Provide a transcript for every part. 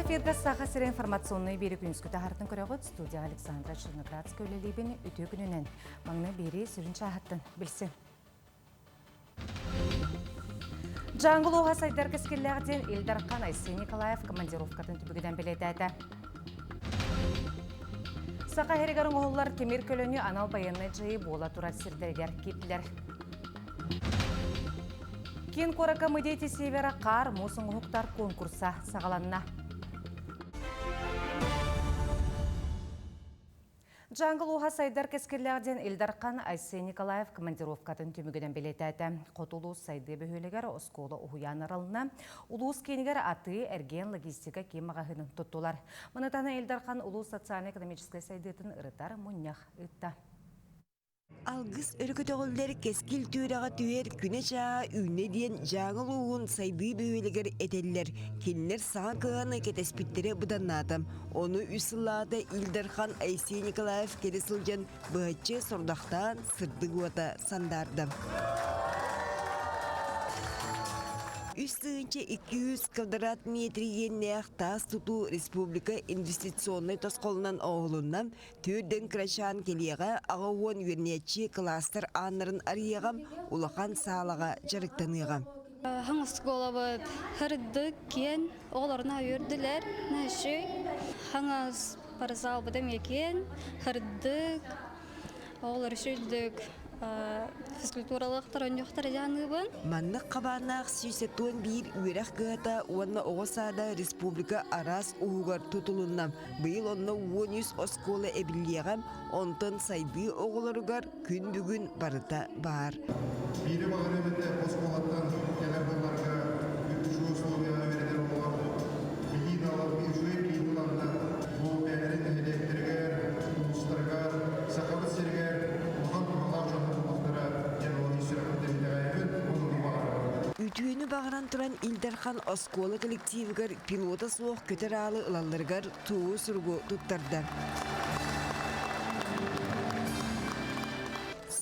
эфирге сахасыр информационный берег үнскүті артын көрігіт студия Александра Черноградская өлелейбені үті күнінен маңны бері сүрінші ағаттын білсін. Жаңғыл оға сайдар кескерлерден Илдархан Айсен Николаев командировкатын түбігіден біледі әді. Сақа херегарын оғылар темір көліні анал байынны жайы бола тұра сірдергер кептілер. Кен қорақа мүдейті севері қар мұсын ұқтар конкурса сағаланна. Жаңғыл оға сайдар кескерлерден Илдархан Айсен Николаев командировкатын түмігіден білетәді. Қотулу сайды бөхөлігер осколы ұхуян аралына ұлуыз кенігер аты әрген логистика кемағағының тұттылар. Мұнытаны Илдархан ұлу социально-экономическай сайдытын ұрытар мұнях ұтта. Алгыс өркөтөғілдер кескил түйраға түйер күне жаа үйне дейін жаңыл уғын сайды бөйлігер етелілер. Келінер саға кығаны кетеспіттері бұданнадым. Оны үсіллады Илдархан Айсен Николаев кересілген бұғатчы сордақтан сырды ғуата сандардым. Үстігінші 200 квадрат метреген нәқтас тұту республика инвестиционный тосқолынан оғылынан түрден крашан келеға ағауын вернетші кластер анырын арияғам улақан сағалаға жарықтаныға. Хаңыз қолабыд хырдық кен оғыларына өрділер нәші. Хаңыз парызал бұдым екен хырдық оғылар шөлдік физкультуралық тұрынжықтар жаныбын. Маннық қабанақ сүйсеттуын бір үйрақ ғыта онына оғысада республика арас ұғығар тұтылыннам. Бұл онына 100 осколы әбіллеғам, онтын сайды оғыларығар күн бүгін барыта бар. Бері бағырымында осколаттан келер боларға үтіші условияға вередер олар. Білін алар бүйші білін ұландар. Бұл бәлерін әлектергер, ұлыстырғар, сақабы сергер, оған тұрғалар жаныр болақтыра жануын есірқіндерінде ғайбін оның бағыры. Ütüğünü bağıran turan Ildarhan Oskola kollektivigar pilota soğuk köter alı ılallargar tuğu sürgü tuttardı.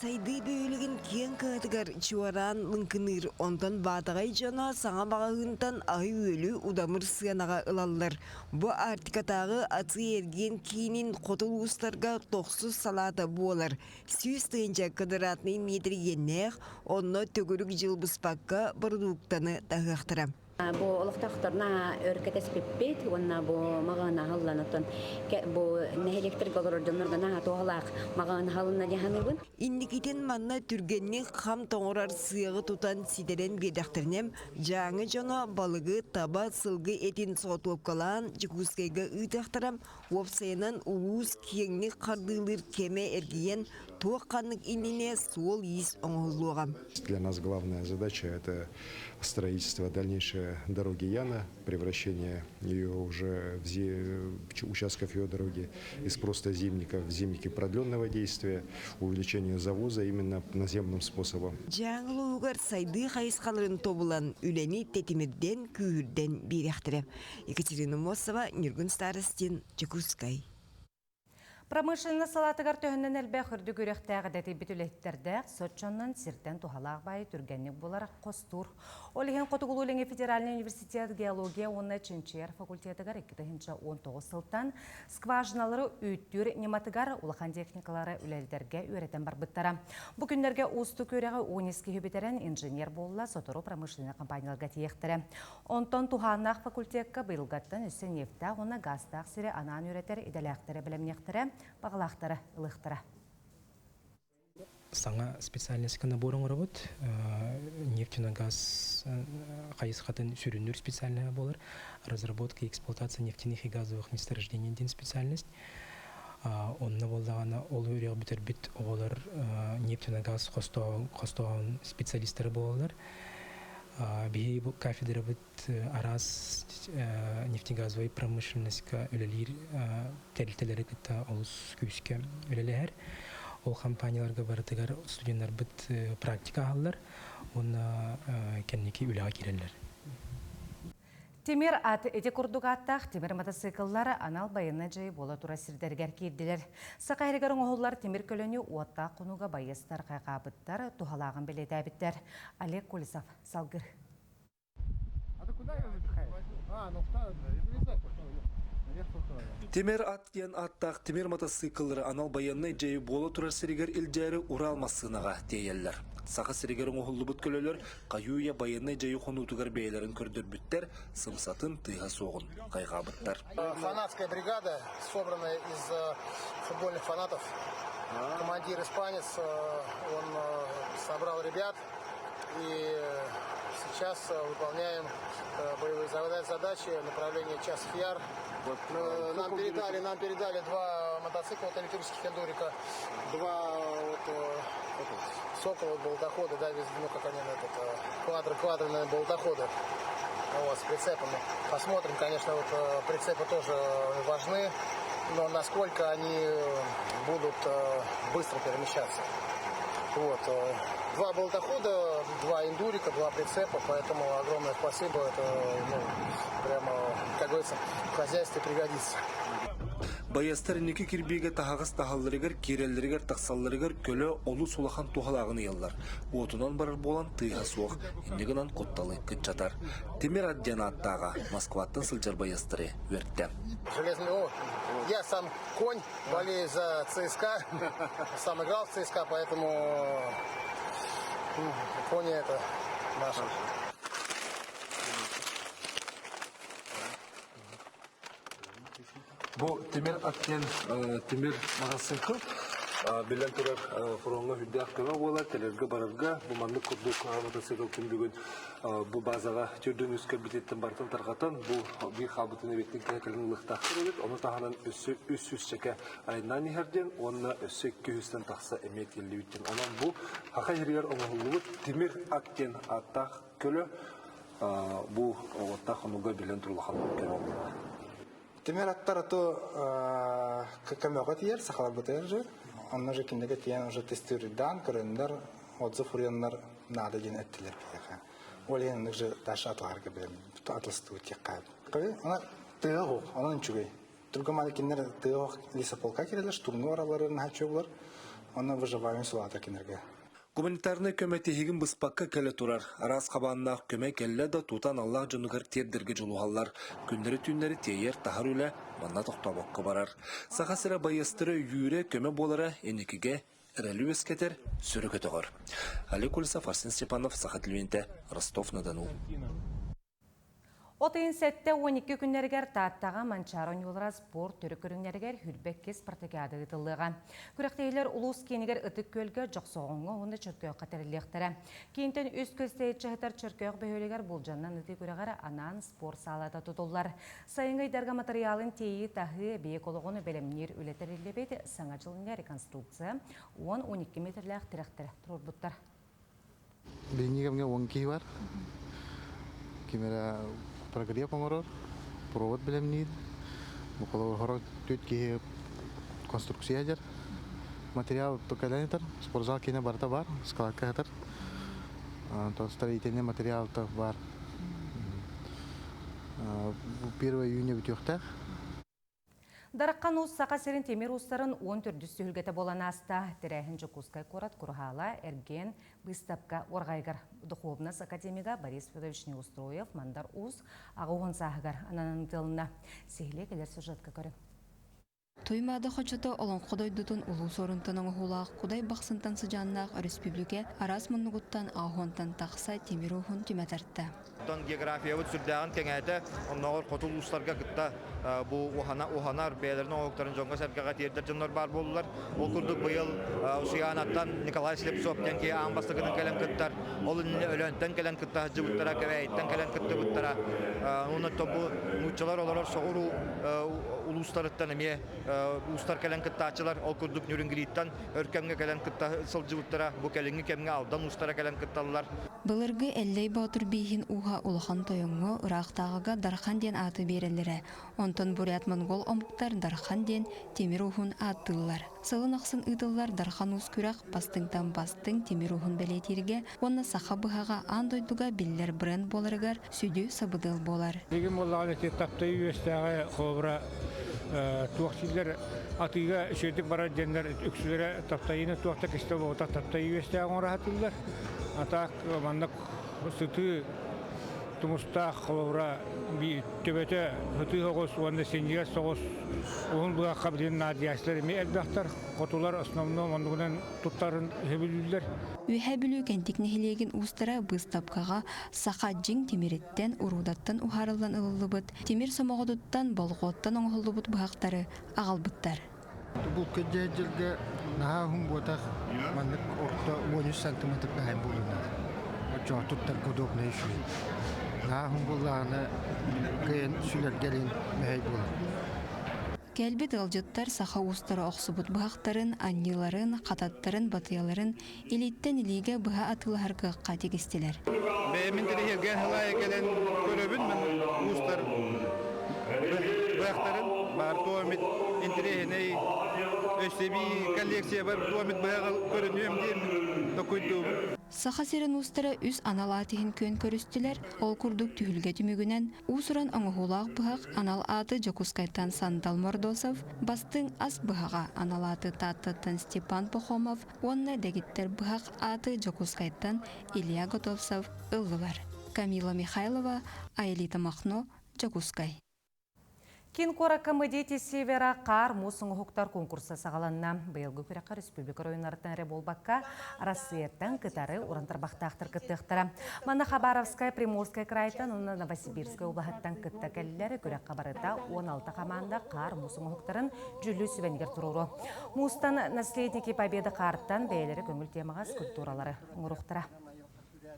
Saydı bölігін кен кәдігар чуаран лынкыныр, ондан батағай жана саңа бағағынтан ағы өлі удамыр сыянаға ылалылар. Бұ артикатағы аты ерген кейінін қотыл ұстарға тоқсыз салаты болар. Сүйіз түйінчі квадратный метр еннеғ, онына төгірік жыл бұспаққа бұрдуқтаны тағықтырам. Бу олықтақтарына өркетес пеппет, онна бу мағана халланаттан, бу нәхелектер ғалырдынырғана тоғалақ мағана халына деханыбын. Индикитен манна түргеннен қам тоңырар сыйығы тұтан сидерен бедақтырнем, жаңы жона балығы таба сылғы етін соғытылып қалан жүкускайға ұйтақтырам, опсайынан ұлуыз кеңні қардылыр кеме әргейен тоқ қанық иніне сол ес оңғылуғам. Для нас главная задача – это строительство дальнейшей дороги Яна, превращение ее уже в участков ее дороги из просто зимников в зимники продленного действия, увеличение завоза именно наземным способом. Жаңыл уғар сайды қайысқалырын тобылан үлені тетімірден күйірден беректірі. Екатерина Мосова, Ниргун Старостин, Чекускай. Промышленный салатыгар төхінен әлбә хүрді көректәғі дәті бітілеттерді сотчоннан сирттен тухалақ бай түргеннік болар қостур. Олеген Қотығылу Ленге Федеральный университет геология 13-шер факультетігар 2019 сылттан скважиналары үйттір нематыгар улахан техникалары үлелдерге үйретен бар бұттара. Бүкіндерге ұсты көрегі 12 хөбетерен инженер болула сотору промышленный компанияларға тиектірі. Онтон туханнақ факультетка бұйылғаттан үсі нефта, оны газтақ сірі анан үйретер иделәқтері білімнектері бағалақтары ылықтыра. Саңа специальность наборың работ, нефтяно-газ қайысқатын сүріндір специальная болар, разработка и эксплуатация нефтяных и газовых месторождений ден специальность. Онна болдағана ол өрек бітір біт олар нефтяно-газ қостауын специалистері болалар. Бей кафедра бит арас нефтегазовой промышленностька өлелер тәрілтелері кітті олыс күйіске өлелер. Ол компанияларға барытығар студенттер бит практика алылар, оны кәннеке өлеға керелер. Темир ат эти курдугаттах темир мотоцикллары анал байына жай бола тура сирдергер кирдилер. Сақайрыгарың оғылар темир көлөні уатта құнуға байыстар қайқабыттар тухалағын белетәбіттер. Олег Кулисов, Салгыр. Темер аткен аттақ темер мотоцикллары анал баяннай жайы болы тұрар сиригер илжәрі Урал массынаға дейеллер. Сақа сиригерін оғылы бұт көлелер, қаюя баяннай жайы қонутығар бәйлерін көрдір бүттер, сымсатын тыйға соғын қайға бұттар. Фанатская бригада, собранная из футбольных фанатов. Командир испанец, он собрал ребят, и сейчас выполняем боевые задачи, направление Час-Яр. Нам передали 2 мотоцикла электрических эндурика, 2 Сокола болтохода, да, как они, квадроные болтоходы, с прицепами. Посмотрим, конечно, прицепы тоже важны, но насколько они будут быстро перемещаться. 2 болтохода, 2 эндурика, 2 прицепа, поэтому огромное спасибо. Это прямо, как говорится, в хозяйстве пригодится. Баястар неке кирбеге тахагыс тахалларыгар, киреллеригар, тақсалларыгар көлі олу сулахан тухалағыны еллар. Отунан барар болан тыйға суық, иннегінан котталы кытчатар. Темер аддяна аттаға Москваттан сылжар баястары өртті. Я сам конь, болею за ЦСКА, сам играл в ЦСКА, поэтому кони это наша. Бу темер аткен темер мағасынқы білен тұрар фронға хүддәқ көмі болар, тәлерге барарға, бұл маңды күрдік мотоцикл күндігін бұл базаға түрдің үскер бітеттен бартын тарғатан, бұл бір қабытын әбеттің кәкілін ұлықтақ көрелік, оны тағынан үс шеке айынан ехерден, оны өссі 200-тен тақса әмет елі өттен. Онан бұл хақа ергер оңғылығы темер аткен аттақ көлі бұл оттақ онуға білен тұрылған көмі болар. Темер аттар ато көмөға тиер, сақалар бұтайыр жүр. Онна же киндеге тиен уже тестюридан, көріндар, отзыв ұриянлар нады ден әттілер бейеға. Ол еніндік же ташы атыларға бәлім, атылысты өтек қайып. Она тыға ғоқ, онын чүгей. Түргімады кендер тыға ғоқ лесополка керелер, штурмы ораларының хачу болар, оны выживаем сулата кендерге. Гуманитарный көмәте хигин быспакка келе турар. Арас қабаннақ көмәк келі да тутан Аллах жонугар тердерге жолуғалар. Күндері түндері тейер тахар үлі манна тоқтабаққа барар. Сақа сірі байыстыры үйірі көмә болары енекіге әрәлі өскетер сүрі көтіғыр. Али Кулисов, Арсен Степанов, Сақа Тілвенті, Ростов-на-Дону. Отайын сәтті 12 күннергер таттаға манчарон юлыра спорт түрі көріңнергер хүрбәкке спартакиады ұтылыға. Күректейлер ұлыс кенігер ұтық көлгі жоқсоғыңы оны чөркөй қатарылықтыры. Кейінтен өз көстейітші ғытар чөркөй бөйлігер бұл жаннан ұты көрігері анан спорт салада тұтылар. Сайынғы дәргі материалын тейі тағы бейек олығыны бәлемнер өлетірілі бейді саңа жылыңа реконструкция 10-12 метрлік тіректірі тұрыр бұттар. Бейнігімге 10 кей бар. Кемері прогрев оморор, провод білемнейді. Бұқылы хорок төткеге конструкция жер. Материал токален етір. Спортзал кейіне барда бар, скалатқа етір. Строительный материал бар. 1 июня бүтіқтақ. Дараққан ұз сақа серін темер ұстарын 14 сүлгеті болан аста. Тірәхін жүкускай қорат құрғала әрген бұстапқа орғайғар. Духовнас академига Борис Федорович Неустроев мандар ұз ағуғын сағығар ананын тылына. Сейле келер сюжетка көрі. Тоймады хочото олон құдай дутун улу сорынтының ғулақ, құдай бақсынтан сыжаннақ республике арас мұнығыттан ағуантан тақса темирухын түмәтәртті. География вот сүрдәгән кеңәйті, оннағыр қотыл ұстарға күтті бұл уханар бәлерінің оғықтарын жоңға сәргіға тердер жынлар бар болулар. Ол күрдік бұйыл ұсыянаттан Николай Слепцовтен ке аңбастығының кәлін күттар, ол өлөнттен кәлін күтті хыджы бұттара, кәвәйттен кәлін күтті бұттара. Оны тобы мұтчылар олар соғыру улустарыттан әме ұстар кәлін күтті ачылар, ол күрдік нүрінгіліттен өркемге кәлін күтті сылжы бұттара, бұл кәлінгі кәмге алдан ұстара кәлін күтталылар. Бұлырғы әлләй баутыр бейхін уға улахан тойыңы ұрақтағыға Дархан ден аты берелері. Онтон бурят монгол омықтар Дархан ден темир ухын аттылар. Сылын ақсын ұдылар Дархан ұз күрақ бастыңтан бастың темир ухын бәлетерге, оны сақа бұғаға андойдуға білдер бренд боларығар сөйді сабыдыл болар. Егін болағын әте таптай өстәғі қобыра туақсилер атыға сөйдік бара дендер үксілері таптайыны туақта кесті болуға таптай өстәғын ұрағатылар. Атақ мандық сұты тумуста холора би төбөтө хөтү хогос уонда сенжиге согос уун буга кабдин надияслар ми элбахтар котулар основно мондугунан туттарын хөбүлүлөр. Үһә бүлүү кентик нехилеген устара быстапкага саха жиң тимиреттен урудаттан ухарылан ылылыбыт, тимир сомогодуттан болготтан оңголлубут бахактары агалбыттар. Бу көддөжилге наха хум ботах маннык орто 13 сантиметр бәһәм булына. Очо туттар годобный шу. Наха хум булланы кен сүлер gelin мәй була. Кәлбит алжыттар саха устары оксубут бахактарын, анниларын, кататтарын, батыяларын илиттен илиге быха атыларга категистелер. Бәймин тирехерген хылай келен көрөбүн мен устар бахтарын бар туамит интерехней өсеби коллекция бар туамит бахал көрөнөм дейм докуйду. Саха серен устары үс аналатыхын көн көрүстүлер, ол курдук түйүлгө түмүгүнен усуран оңохулак быхак анал аты Жокускайтан Сандал Мордосов, бастың ас быхага аналаты Таттаттан Степан Пахомов, онна дегиттер быхак аты Жокускайтан Илья Готовцев ылгылар. Камила Михайлова, Аэлита Махно, Жокускай. Кин кора комедити севера кар мусың хуктар конкурса сағаланна. Быйылгы күрәкка республика районнардан әрі болбаққа Россияттан кытары урантарбақтақтыр кыттықтыра. Мана Хабаровская, Приморская крайтан, уна Новосибирская облахаттан кытта кәлілері күрәкка барыта 16 команда кар мусың хуктарын жүлі сүвенгер тұруру. Мустан наследники победы карттан бәйлері көңіл темаға скульптуралары ұңырықтыра.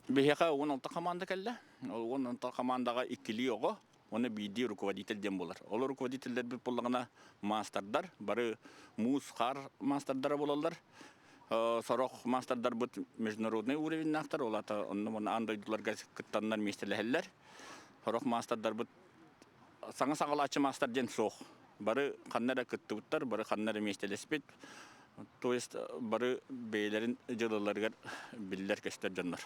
Бейхақа 16 команда кәлі. 16 командаға иккілі оғы. Оны биди руководительден болар. Ол руководительдер бір болғана мастердар, бары муз қар мастердары болалар. Сорох мастердар бұд международный уровень нақтар, олата оны андойдыларға кыттаннар местелі Сорох мастердар бұд саңа сағалачы мастерден соқ. Бары қаннара кытты бұттар, бары қаннара местелі спет. То есть бары бейлерін жылыларғар білдер көстер жанлар.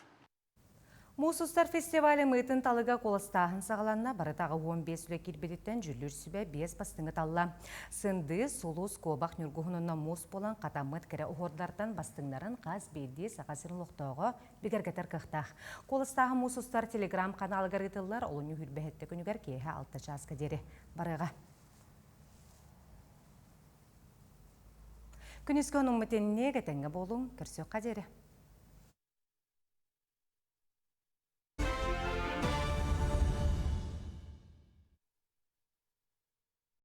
Мусустар фестивалі мыйтын талыға қолыстағын сағаланна барытағы 15 үлі келбедеттен жүлір сүбе 5 бастыңы талла. Сынды, солус, қобақ нүргіғынына мус болан қатамыт кірі ұғырдартан бастыңларын қаз бейді сақасырын лұқтауға бігергетер қықтақ. Қолыстағы мусустар телеграм каналы ғарғытылар олыны хүрбәхетті күнігер кейхе 6 жасқа дері барыға. Күнізгі оның мүтеніне гәтенге болуң көрсек қадері.